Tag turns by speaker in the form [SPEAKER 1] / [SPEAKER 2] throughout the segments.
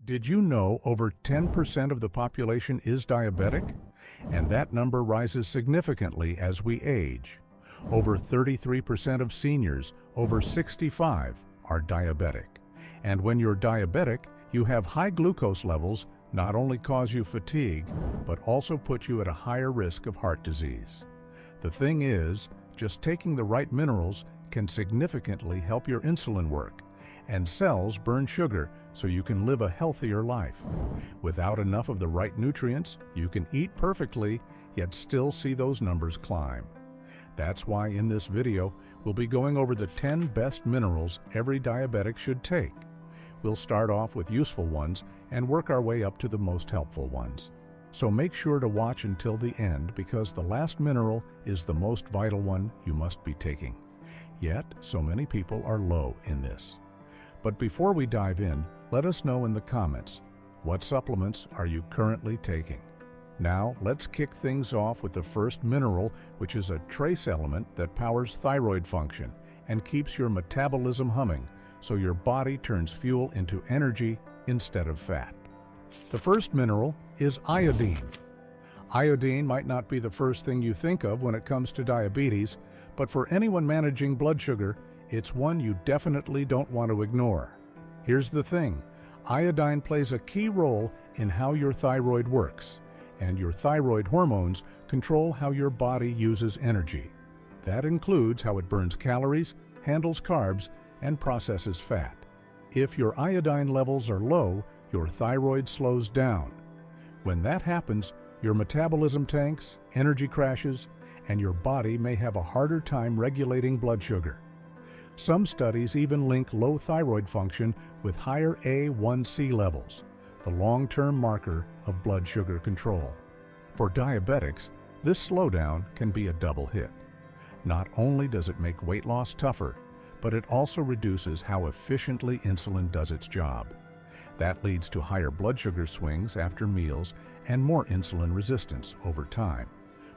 [SPEAKER 1] Did you know over 10% of the population is diabetic? And that number rises significantly as we age. Over 33% of seniors over 65 are diabetic. And when you're diabetic, you have high glucose levels not only cause you fatigue, but also put you at a higher risk of heart disease. The thing is, just taking the right minerals can significantly help your insulin work, and cells burn sugar so you can live a healthier life. Without enough of the right nutrients, you can eat perfectly, yet still see those numbers climb. That's why in this video, we'll be going over the 10 best minerals every diabetic should take. We'll start off with useful ones and work our way up to the most helpful ones. So make sure to watch until the end because the last mineral is the most vital one you must be taking. Yet, so many people are low in this. But before we dive in, let us know in the comments, what supplements are you currently taking? Now, let's kick things off with the first mineral, which is a trace element that powers thyroid function and keeps your metabolism humming, so your body turns fuel into energy instead of fat. The first mineral is iodine. Iodine might not be the first thing you think of when it comes to diabetes, but for anyone managing blood sugar, it's one you definitely don't want to ignore. Here's the thing, iodine plays a key role in how your thyroid works, and your thyroid hormones control how your body uses energy. That includes how it burns calories, handles carbs, and processes fat. If your iodine levels are low, your thyroid slows down. When that happens, your metabolism tanks, energy crashes, and your body may have a harder time regulating blood sugar. Some studies even link low thyroid function with higher A1C levels, the long-term marker of blood sugar control. For diabetics, this slowdown can be a double hit. Not only does it make weight loss tougher, but it also reduces how efficiently insulin does its job. That leads to higher blood sugar swings after meals and more insulin resistance over time.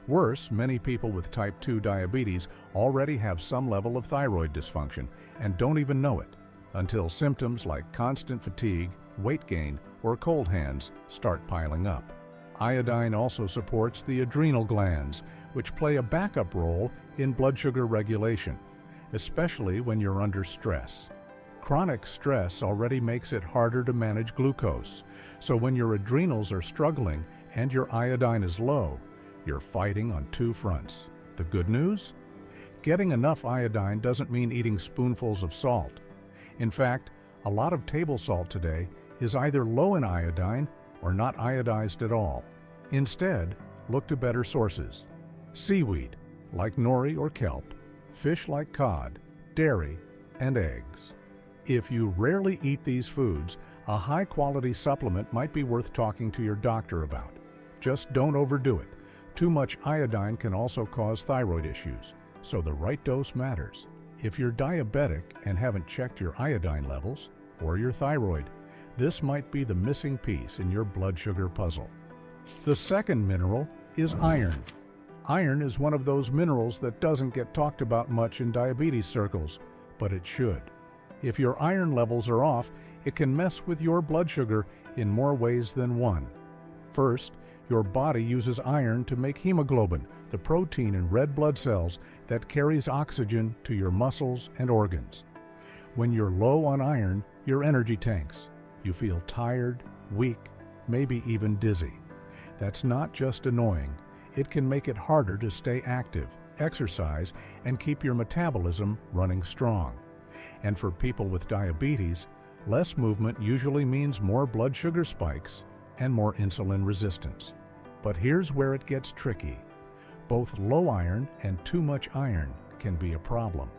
[SPEAKER 1] Worse, many people with type 2 diabetes already have some level of thyroid dysfunction and don't even know it, until symptoms like constant fatigue, weight gain, or cold hands start piling up. Iodine also supports the adrenal glands, which play a backup role in blood sugar regulation, especially when you're under stress. Chronic stress already makes it harder to manage glucose, so when your adrenals are struggling and your iodine is low, you're fighting on two fronts. The good news? Getting enough iodine doesn't mean eating spoonfuls of salt. In fact, a lot of table salt today is either low in iodine or not iodized at all. Instead, look to better sources. Seaweed, like nori or kelp, fish like cod, dairy, and eggs. If you rarely eat these foods, a high-quality supplement might be worth talking to your doctor about. Just don't overdo it. Too much iodine can also cause thyroid issues, so the right dose matters. If you're diabetic and haven't checked your iodine levels or your thyroid, this might be the missing piece in your blood sugar puzzle. The second mineral is iron. Iron is one of those minerals that doesn't get talked about much in diabetes circles, but it should. If your iron levels are off, it can mess with your blood sugar in more ways than one. First, your body uses iron to make hemoglobin, the protein in red blood cells that carries oxygen to your muscles and organs. When you're low on iron, your energy tanks. You feel tired, weak, maybe even dizzy. That's not just annoying. It can make it harder to stay active, exercise, and keep your metabolism running strong. And for people with diabetes, less movement usually means more blood sugar spikes and more insulin resistance. But here's where it gets tricky. Both low iron and too much iron can be a problem.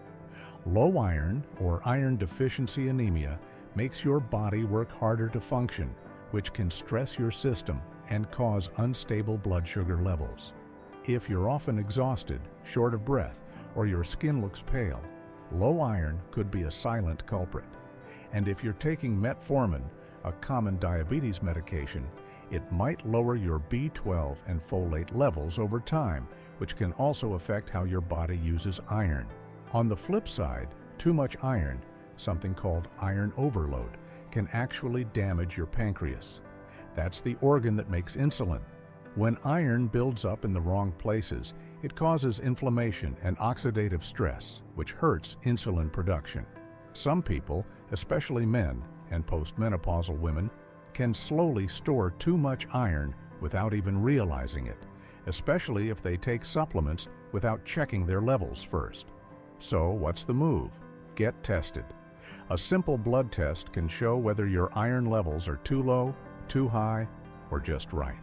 [SPEAKER 1] Low iron, or iron deficiency anemia, makes your body work harder to function, which can stress your system and cause unstable blood sugar levels. If you're often exhausted, short of breath, or your skin looks pale, low iron could be a silent culprit. And if you're taking metformin, a common diabetes medication, it might lower your B12 and folate levels over time, which can also affect how your body uses iron. On the flip side, too much iron, something called iron overload, can actually damage your pancreas. That's the organ that makes insulin. When iron builds up in the wrong places, it causes inflammation and oxidative stress, which hurts insulin production. Some people, especially men and postmenopausal women, can slowly store too much iron without even realizing it, especially if they take supplements without checking their levels first. So what's the move? Get tested. A simple blood test can show whether your iron levels are too low, too high, or just right.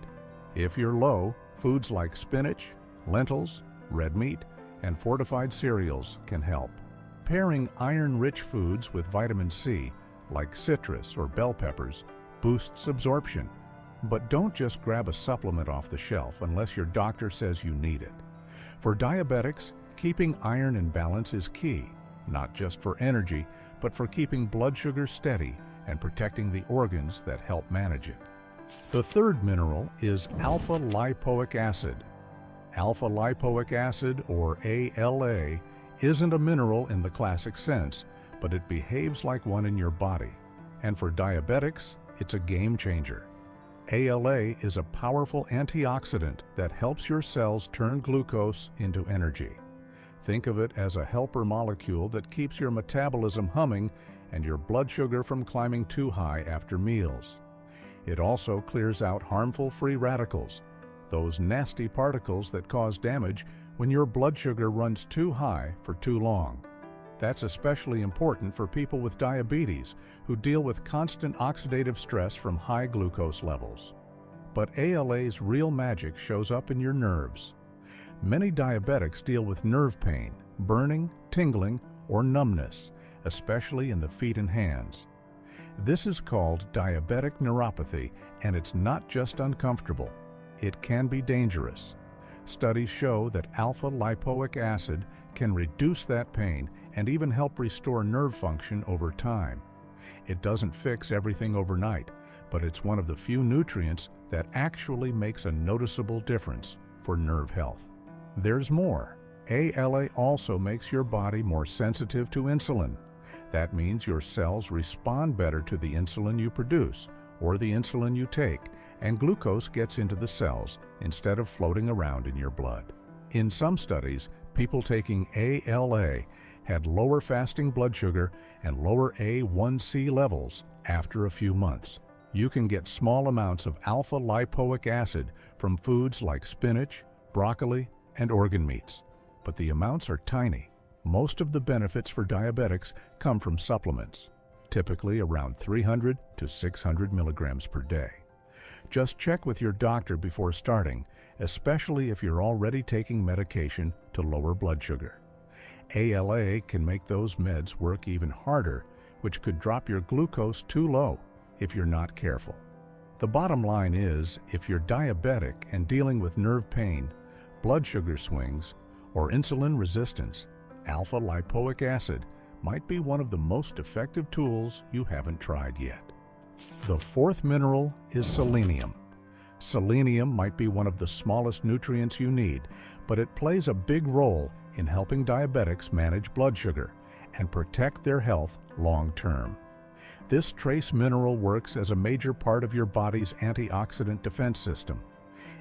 [SPEAKER 1] If you're low, foods like spinach, lentils, red meat, and fortified cereals can help. Pairing iron-rich foods with vitamin C, like citrus or bell peppers, boosts absorption. But don't just grab a supplement off the shelf unless your doctor says you need it. For diabetics, keeping iron in balance is key, not just for energy, but for keeping blood sugar steady and protecting the organs that help manage it. The third mineral is alpha-lipoic acid. Alpha-lipoic acid, or ALA, isn't a mineral in the classic sense, but it behaves like one in your body. And for diabetics, it's a game changer. ALA is a powerful antioxidant that helps your cells turn glucose into energy. Think of it as a helper molecule that keeps your metabolism humming and your blood sugar from climbing too high after meals. It also clears out harmful free radicals, those nasty particles that cause damage when your blood sugar runs too high for too long. That's especially important for people with diabetes who deal with constant oxidative stress from high glucose levels. But ALA's real magic shows up in your nerves. Many diabetics deal with nerve pain, burning, tingling, or numbness, especially in the feet and hands. This is called diabetic neuropathy, and it's not just uncomfortable. It can be dangerous. Studies show that alpha-lipoic acid can reduce that pain and even help restore nerve function over time. It doesn't fix everything overnight, but it's one of the few nutrients that actually makes a noticeable difference for nerve health. There's more. ALA also makes your body more sensitive to insulin. That means your cells respond better to the insulin you produce or the insulin you take, and glucose gets into the cells instead of floating around in your blood. In some studies, people taking ALA had lower fasting blood sugar and lower A1C levels after a few months. You can get small amounts of alpha-lipoic acid from foods like spinach, broccoli, and organ meats, but the amounts are tiny. Most of the benefits for diabetics come from supplements, typically around 300 to 600 milligrams per day. Just check with your doctor before starting, especially if you're already taking medication to lower blood sugar. ALA can make those meds work even harder, which could drop your glucose too low if you're not careful. The bottom line is, if you're diabetic and dealing with nerve pain, blood sugar swings, or insulin resistance, alpha-lipoic acid might be one of the most effective tools you haven't tried yet. The fourth mineral is selenium. Selenium might be one of the smallest nutrients you need, but it plays a big role in helping diabetics manage blood sugar and protect their health long term. This trace mineral works as a major part of your body's antioxidant defense system.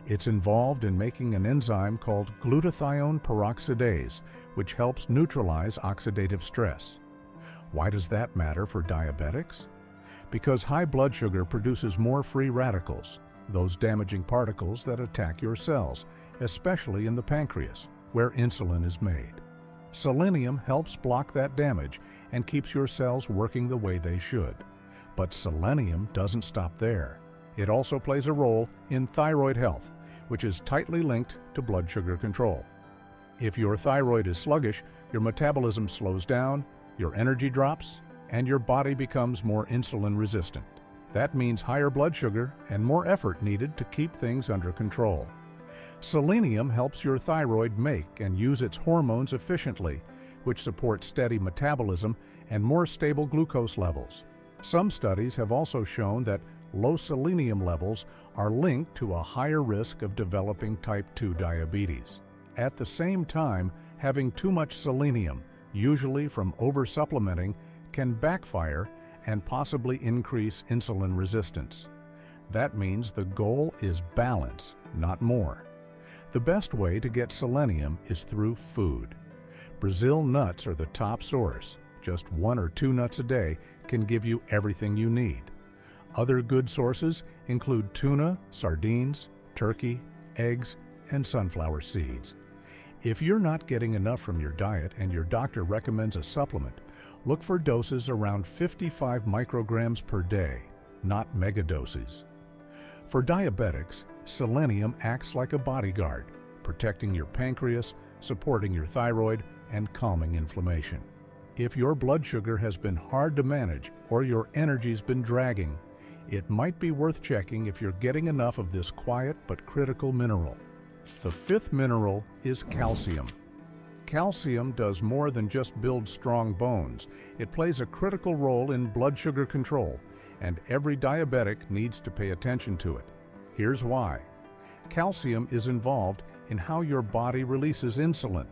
[SPEAKER 1] It's involved in making an enzyme called glutathione peroxidase, which helps neutralize oxidative stress. Why does that matter for diabetics? Because high blood sugar produces more free radicals, those damaging particles that attack your cells, especially in the pancreas, where insulin is made. Selenium helps block that damage and keeps your cells working the way they should. But selenium doesn't stop there. It also plays a role in thyroid health, which is tightly linked to blood sugar control. If your thyroid is sluggish, your metabolism slows down, your energy drops, and your body becomes more insulin resistant. That means higher blood sugar and more effort needed to keep things under control. Selenium helps your thyroid make and use its hormones efficiently, which supports steady metabolism and more stable glucose levels. Some studies have also shown that low selenium levels are linked to a higher risk of developing type 2 diabetes. At the same time, having too much selenium, usually from oversupplementing, can backfire and possibly increase insulin resistance. That means the goal is balance, not more. The best way to get selenium is through food. Brazil nuts are the top source. Just 1 or 2 nuts a day can give you everything you need. Other good sources include tuna, sardines, turkey, eggs, and sunflower seeds. If you're not getting enough from your diet and your doctor recommends a supplement, look for doses around 55 micrograms per day, not megadoses. For diabetics, selenium acts like a bodyguard, protecting your pancreas, supporting your thyroid, and calming inflammation. If your blood sugar has been hard to manage or your energy's been dragging, it might be worth checking if you're getting enough of this quiet but critical mineral. The 5th mineral is calcium. Calcium does more than just build strong bones. It plays a critical role in blood sugar control, and every diabetic needs to pay attention to it. Here's why. Calcium is involved in how your body releases insulin.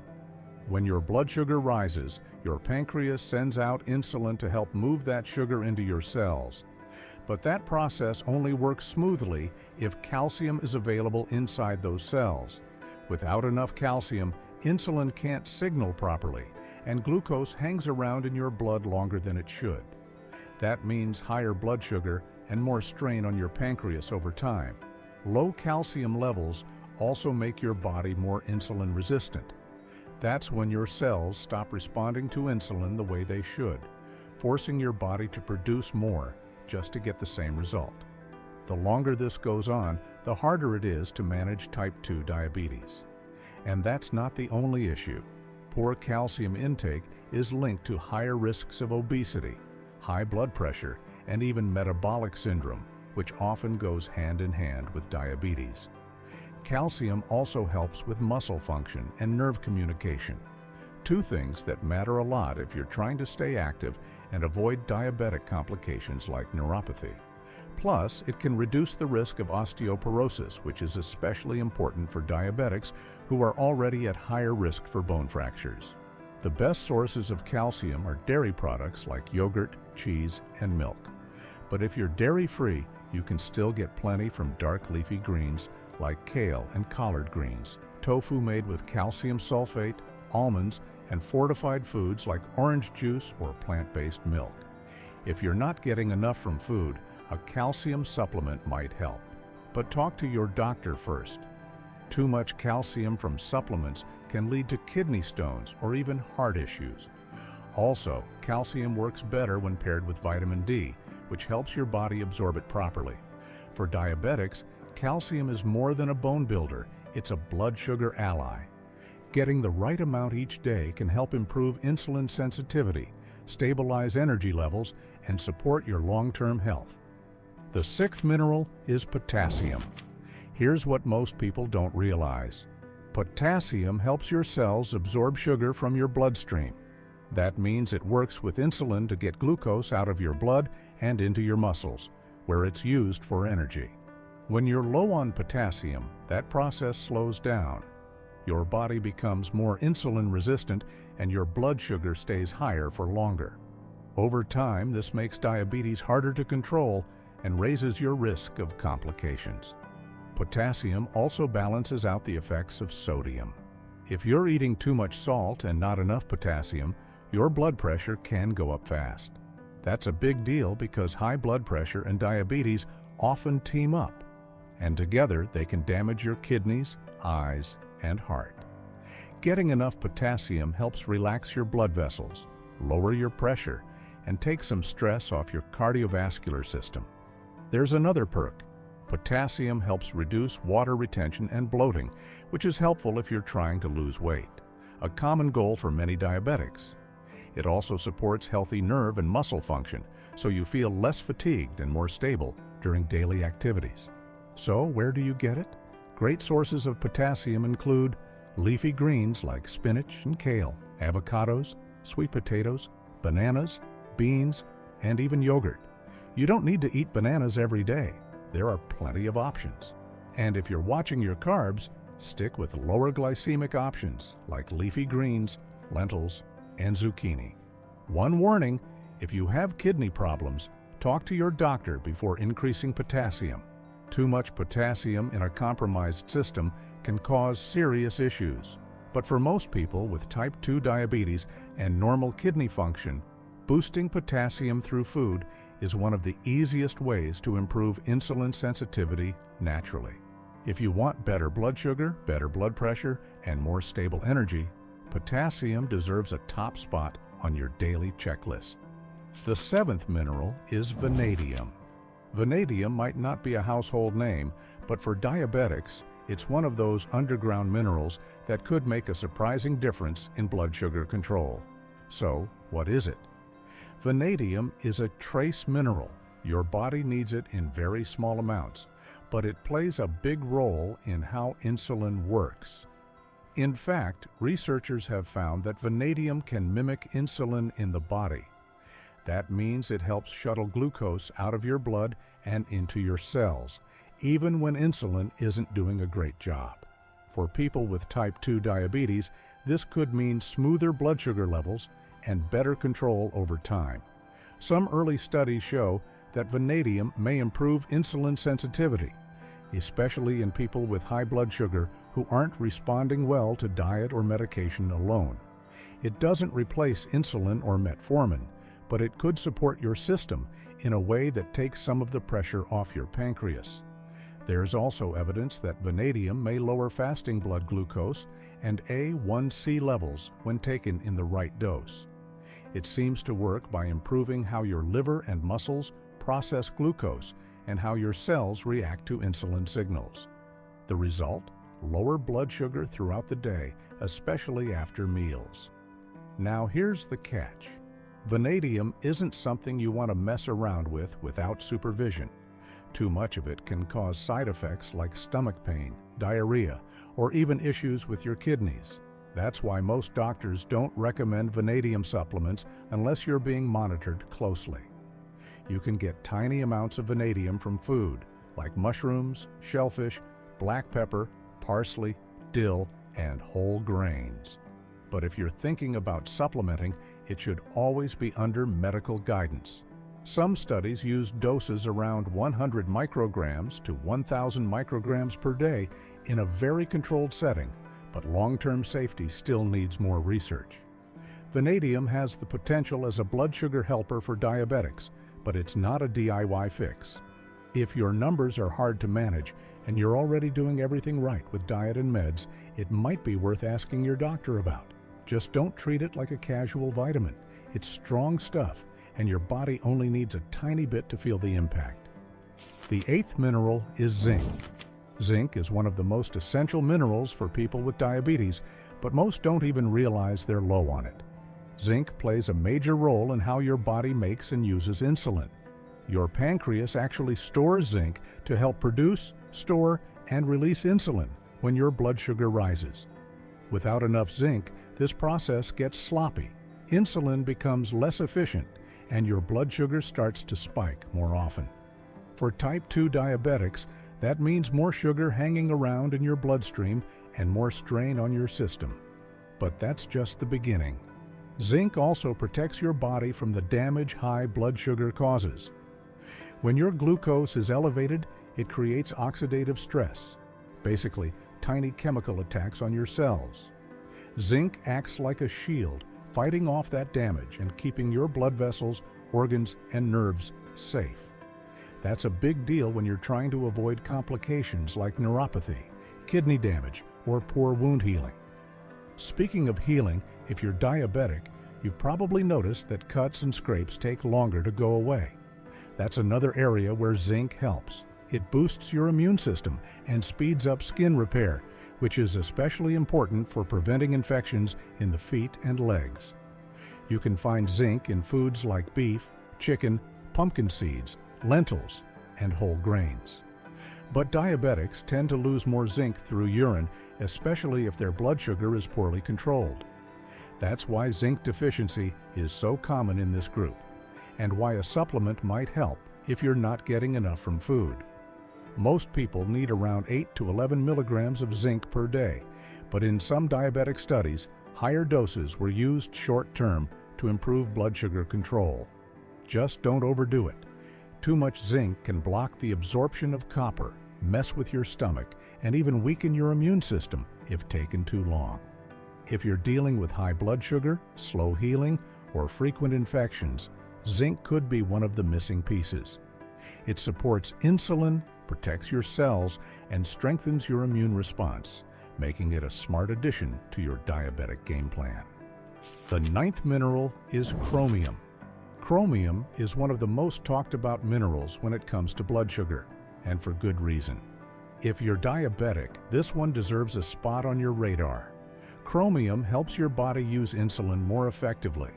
[SPEAKER 1] When your blood sugar rises, your pancreas sends out insulin to help move that sugar into your cells. But that process only works smoothly if calcium is available inside those cells. Without enough calcium, insulin can't signal properly, and glucose hangs around in your blood longer than it should. That means higher blood sugar and more strain on your pancreas over time. Low calcium levels also make your body more insulin resistant. That's when your cells stop responding to insulin the way they should, forcing your body to produce more just to get the same result. The longer this goes on, the harder it is to manage type 2 diabetes. And that's not the only issue. Poor calcium intake is linked to higher risks of obesity, high blood pressure, and even metabolic syndrome, which often goes hand in hand with diabetes. Calcium also helps with muscle function and nerve communication, 2 things that matter a lot if you're trying to stay active and avoid diabetic complications like neuropathy. Plus, it can reduce the risk of osteoporosis, which is especially important for diabetics who are already at higher risk for bone fractures. The best sources of calcium are dairy products like yogurt, cheese, and milk. But if you're dairy-free, you can still get plenty from dark leafy greens like kale and collard greens, tofu made with calcium sulfate, almonds, and fortified foods like orange juice or plant-based milk. If you're not getting enough from food, a calcium supplement might help. But talk to your doctor first. Too much calcium from supplements can lead to kidney stones or even heart issues. Also, calcium works better when paired with vitamin D, which helps your body absorb it properly. For diabetics, calcium is more than a bone builder, it's a blood sugar ally. Getting the right amount each day can help improve insulin sensitivity, stabilize energy levels, and support your long-term health. The 6th mineral is potassium. Here's what most people don't realize. Potassium helps your cells absorb sugar from your bloodstream. That means it works with insulin to get glucose out of your blood and into your muscles, where it's used for energy. When you're low on potassium, that process slows down. Your body becomes more insulin resistant and your blood sugar stays higher for longer. Over time, this makes diabetes harder to control and raises your risk of complications. Potassium also balances out the effects of sodium. If you're eating too much salt and not enough potassium, your blood pressure can go up fast. That's a big deal because high blood pressure and diabetes often team up, and together they can damage your kidneys, eyes, and heart. Getting enough potassium helps relax your blood vessels, lower your pressure, and take some stress off your cardiovascular system. There's another perk. Potassium helps reduce water retention and bloating, which is helpful if you're trying to lose weight, a common goal for many diabetics. It also supports healthy nerve and muscle function, so you feel less fatigued and more stable during daily activities. So, where do you get it? Great sources of potassium include leafy greens like spinach and kale, avocados, sweet potatoes, bananas, beans, and even yogurt. You don't need to eat bananas every day. There are plenty of options. And if you're watching your carbs, stick with lower glycemic options like leafy greens, lentils, and zucchini. One warning, If you have kidney problems, talk to your doctor before increasing potassium. Too much potassium in a compromised system can cause serious issues. But for most people with type 2 diabetes and normal kidney function, boosting potassium through food is one of the easiest ways to improve insulin sensitivity naturally. If you want better blood sugar, better blood pressure, and more stable energy, potassium deserves a top spot on your daily checklist. The 7th mineral is vanadium. Vanadium might not be a household name, but for diabetics, it's one of those underground minerals that could make a surprising difference in blood sugar control. So, what is it? Vanadium is a trace mineral. Your body needs it in very small amounts, but it plays a big role in how insulin works. In fact, researchers have found that vanadium can mimic insulin in the body. That means it helps shuttle glucose out of your blood and into your cells, even when insulin isn't doing a great job. For people with type 2 diabetes, this could mean smoother blood sugar levels and better control over time. Some early studies show that vanadium may improve insulin sensitivity, especially in people with high blood sugar who aren't responding well to diet or medication alone. It doesn't replace insulin or metformin, but it could support your system in a way that takes some of the pressure off your pancreas. There's also evidence that vanadium may lower fasting blood glucose and A1C levels when taken in the right dose. It seems to work by improving how your liver and muscles process glucose and how your cells react to insulin signals. The result? Lower blood sugar throughout the day, especially after meals. Now here's the catch. Vanadium isn't something you want to mess around with without supervision. Too much of it can cause side effects like stomach pain, diarrhea, or even issues with your kidneys. That's why most doctors don't recommend vanadium supplements unless you're being monitored closely. You can get tiny amounts of vanadium from food, like mushrooms, shellfish, black pepper, parsley, dill, and whole grains. But if you're thinking about supplementing, it should always be under medical guidance. Some studies use doses around 100 micrograms to 1,000 micrograms per day in a very controlled setting, but long-term safety still needs more research. Vanadium has the potential as a blood sugar helper for diabetics, but it's not a DIY fix. If your numbers are hard to manage and you're already doing everything right with diet and meds, it might be worth asking your doctor about. Just don't treat it like a casual vitamin. It's strong stuff, and your body only needs a tiny bit to feel the impact. The 8th mineral is zinc. Zinc is one of the most essential minerals for people with diabetes, but most don't even realize they're low on it. Zinc plays a major role in how your body makes and uses insulin. Your pancreas actually stores zinc to help produce, store, and release insulin when your blood sugar rises. Without enough zinc, this process gets sloppy. Insulin becomes less efficient, and your blood sugar starts to spike more often. For type 2 diabetics, that means more sugar hanging around in your bloodstream and more strain on your system. But that's just the beginning. Zinc also protects your body from the damage high blood sugar causes. When your glucose is elevated, it creates oxidative stress, basically tiny chemical attacks on your cells. Zinc acts like a shield, fighting off that damage and keeping your blood vessels, organs, and nerves safe. That's a big deal when you're trying to avoid complications like neuropathy, kidney damage, or poor wound healing. Speaking of healing, if you're diabetic, you've probably noticed that cuts and scrapes take longer to go away. That's another area where zinc helps. It boosts your immune system and speeds up skin repair, which is especially important for preventing infections in the feet and legs. You can find zinc in foods like beef, chicken, pumpkin seeds, lentils, and whole grains. But diabetics tend to lose more zinc through urine, especially if their blood sugar is poorly controlled. That's why zinc deficiency is so common in this group, and why a supplement might help if you're not getting enough from food. Most people need around 8 to 11 milligrams of zinc per day, but in some diabetic studies, higher doses were used short-term to improve blood sugar control. Just don't overdo it. Too much zinc can block the absorption of copper, mess with your stomach, and even weaken your immune system if taken too long. If you're dealing with high blood sugar, slow healing, or frequent infections, zinc could be one of the missing pieces. It supports insulin, protects your cells, and strengthens your immune response, making it a smart addition to your diabetic game plan. The 9th mineral is chromium. Chromium is one of the most talked about minerals when it comes to blood sugar, and for good reason. If you're diabetic, this one deserves a spot on your radar. Chromium helps your body use insulin more effectively.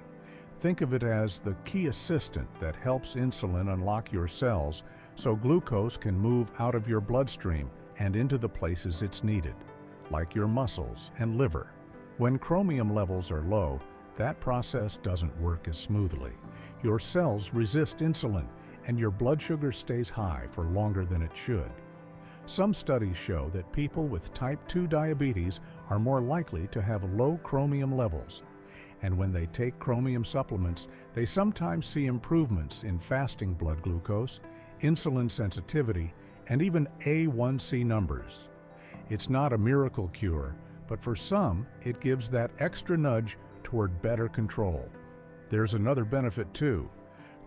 [SPEAKER 1] Think of it as the key assistant that helps insulin unlock your cells so glucose can move out of your bloodstream and into the places it's needed, like your muscles and liver. When chromium levels are low, that process doesn't work as smoothly. Your cells resist insulin, and your blood sugar stays high for longer than it should. Some studies show that people with type 2 diabetes are more likely to have low chromium levels. And when they take chromium supplements, they sometimes see improvements in fasting blood glucose, insulin sensitivity, and even A1C numbers. It's not a miracle cure, but for some, it gives that extra nudge toward better control. There's another benefit too.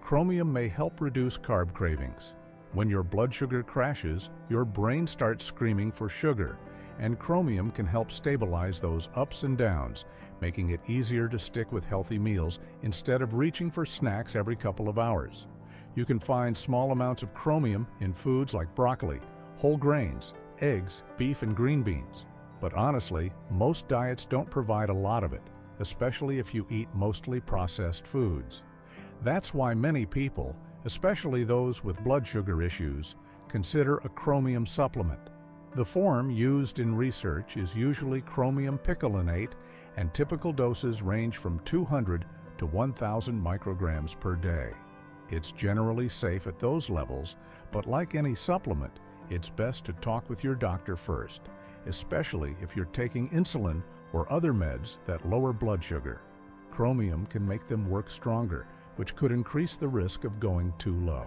[SPEAKER 1] Chromium may help reduce carb cravings. When your blood sugar crashes, your brain starts screaming for sugar, and chromium can help stabilize those ups and downs, making it easier to stick with healthy meals instead of reaching for snacks every couple of hours. You can find small amounts of chromium in foods like broccoli, whole grains, eggs, beef, and green beans. But honestly, most diets don't provide a lot of it, especially if you eat mostly processed foods. That's why many people, especially those with blood sugar issues, consider a chromium supplement. The form used in research is usually chromium picolinate, and typical doses range from 200 to 1,000 micrograms per day. It's generally safe at those levels, but like any supplement, it's best to talk with your doctor first, especially if you're taking insulin or other meds that lower blood sugar. Chromium can make them work stronger, which could increase the risk of going too low.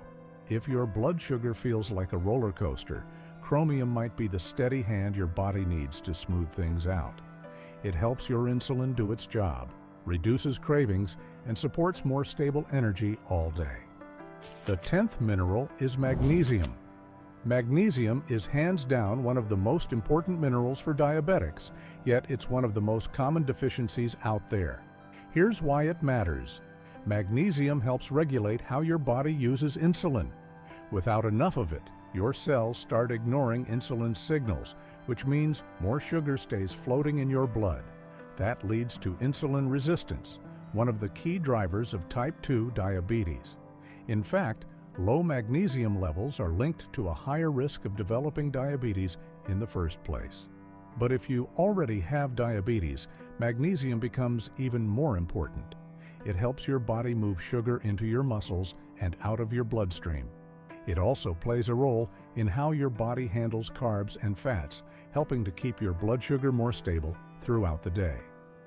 [SPEAKER 1] If your blood sugar feels like a roller coaster, chromium might be the steady hand your body needs to smooth things out. It helps your insulin do its job, reduces cravings, and supports more stable energy all day. The 10th mineral is magnesium. Magnesium is hands down one of the most important minerals for diabetics, yet it's one of the most common deficiencies out there. Here's why it matters. Magnesium helps regulate how your body uses insulin. Without enough of it, your cells start ignoring insulin signals, which means more sugar stays floating in your blood. That leads to insulin resistance, one of the key drivers of type 2 diabetes. In fact, low magnesium levels are linked to a higher risk of developing diabetes in the first place. But if you already have diabetes, magnesium becomes even more important. It helps your body move sugar into your muscles and out of your bloodstream. It also plays a role in how your body handles carbs and fats, helping to keep your blood sugar more stable throughout the day.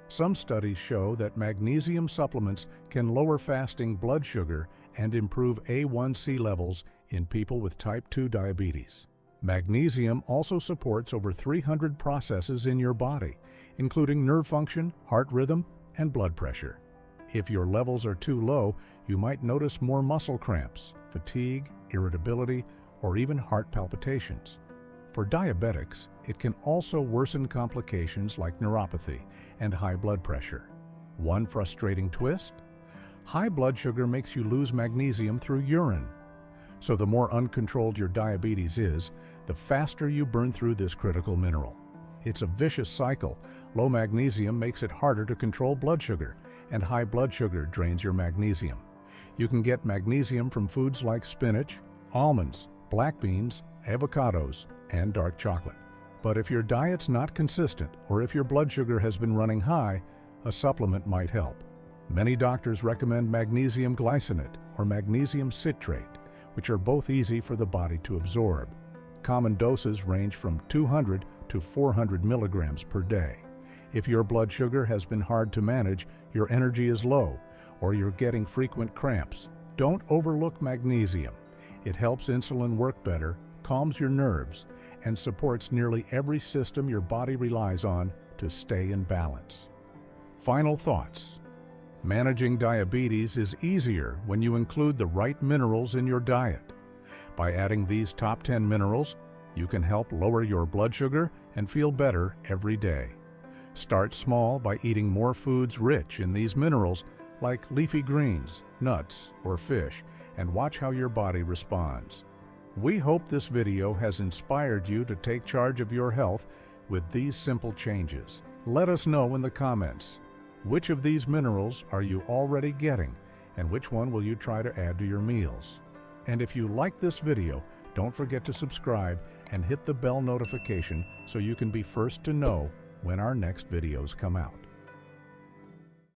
[SPEAKER 1] Some studies show that magnesium supplements can lower fasting blood sugar and improve A1C levels in people with type 2 diabetes. Magnesium also supports over 300 processes in your body, including nerve function, heart rhythm, and blood pressure. If your levels are too low, you might notice more muscle cramps, fatigue, irritability, or even heart palpitations. For diabetics, it can also worsen complications like neuropathy and high blood pressure. One frustrating twist? High blood sugar makes you lose magnesium through urine. So the more uncontrolled your diabetes is, the faster you burn through this critical mineral. It's a vicious cycle. Low magnesium makes it harder to control blood sugar, and high blood sugar drains your magnesium. You can get magnesium from foods like spinach, almonds, black beans, avocados, and dark chocolate. But if your diet's not consistent, or if your blood sugar has been running high, a supplement might help. Many doctors recommend magnesium glycinate or magnesium citrate, which are both easy for the body to absorb. Common doses range from 200 to 400 milligrams per day. If your blood sugar has been hard to manage, your energy is low, or you're getting frequent cramps, Don't overlook magnesium. It helps insulin work better, calms your nerves, and supports nearly every system your body relies on to stay in balance. Final thoughts. Managing diabetes is easier when you include the right minerals in your diet. By adding these top 10 minerals, you can help lower your blood sugar and feel better every day. Start small by eating more foods rich in these minerals like leafy greens, nuts, or fish, and watch how your body responds. We hope this video has inspired you to take charge of your health with these simple changes. Let us know in the comments. Which of these minerals are you already getting, and which one will you try to add to your meals? And if you like this video, don't forget to subscribe and hit the bell notification so you can be first to know when our next videos come out.